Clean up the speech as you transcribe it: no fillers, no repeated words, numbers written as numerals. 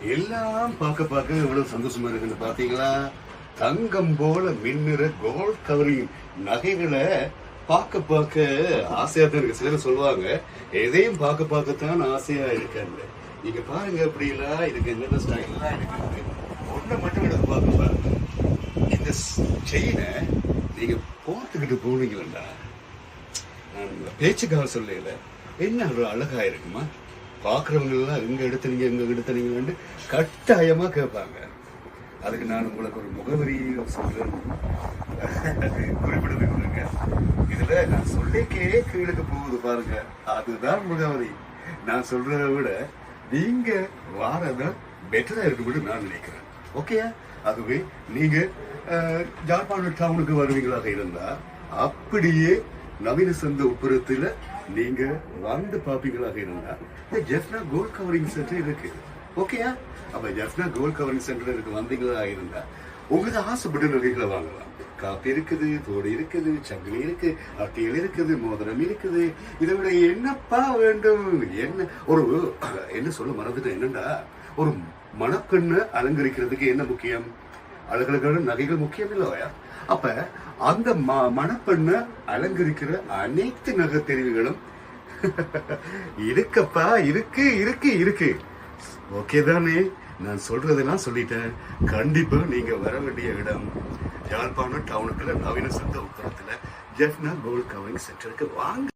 எல்லாம் பார்க்க எவ்வளவு சந்தோஷமா இருக்குன்னு பாத்தீங்களா? தங்கம் போல மின்னுற கோல்ட் கவரிங் நகைகளை பார்க்க ஆசையா தான் இருக்கு. சிலர் சொல்லுவாங்க எதையும் பார்க்கத்தான் ஆசையா இருக்காங்க. நீங்க பாருங்க, அப்படிலாம் இதுக்கு என்னென்ன ஸ்டைல்லாம் இருக்கு. ஒன்றை மட்டும் எடுத்து பார்க்க பாருங்க. இந்த செயினை நீங்க போட்டுக்கிட்டு போனீங்களா, நான் பேச்சுக்காக சொல்லல, என்ன ஒரு அழகா இருக்குமா? பாக்குறவங்க எல்லாம் எங்க எடுத்தனீங்கன்னு கட்டாயமா கேட்பாங்க. அதுக்கு நான் உங்களுக்கு ஒரு முகவரி சொல்றேன், குறிப்பிடுறது கொடுங்க. இதுல நான் சொல்லிக்கே கீழுக்கு போகுது பாருங்க, அதுதான் முகவரி. நான் சொல்றதை விட நீங்க வாரதான் பெட்டரா இருக்குன்னு நான் நினைக்கிறேன். ஓகே, அதுவே நீங்க ஜாழ்ப்பாணம் டவுனுக்கு வருவீங்களாக இருந்தா அப்படியே நவீன சந்த உப்புறத்துல நீங்க வந்து பாப்பீங்களாக இருந்தா ஜெஃப்னா கோல்ட் கவரிங் சென்டர் இருக்கு. ஓகேயா? அப்ப ஜெஃப்னா கோல்ட் கவரிங் சென்டருக்கு வந்தீங்களா இருந்தா உங்களுக்கு ஆசைப்பட்டு நகைகளை வாங்கலாம். காப்பி இருக்குது, தோடு இருக்குது, சங்கிலி இருக்கு, அட்டியல் இருக்குது, மோதிரம் இருக்குது. இதை விட என்னப்பா வேண்டும்? என்ன சொல்ல மறந்துட்டேன். என்னண்டா, ஒரு மணப்பெண்ணை அலங்கரிக்கிறதுக்கு என்ன முக்கியம்? அழகழகான நகைகள் முக்கியம் இல்லையா? அப்ப அந்த மணப்பெண்ணை அலங்கரிக்கிற அனைத்து நகை தெரிவுகளும் இருக்கப்பா, இருக்கு. ஓகே தானே? நான் சொல்றதெல்லாம் சொல்லிட்டேன். கண்டிப்பா நீங்க வர வேண்டிய இடம் யாழ்ப்பாணம் டவுனுக்குள்ள நவீன சந்த உத்தரத்துல ஜெஃப்னா கோல்ட் கவரிங் சென்டருக்கு வாங்க.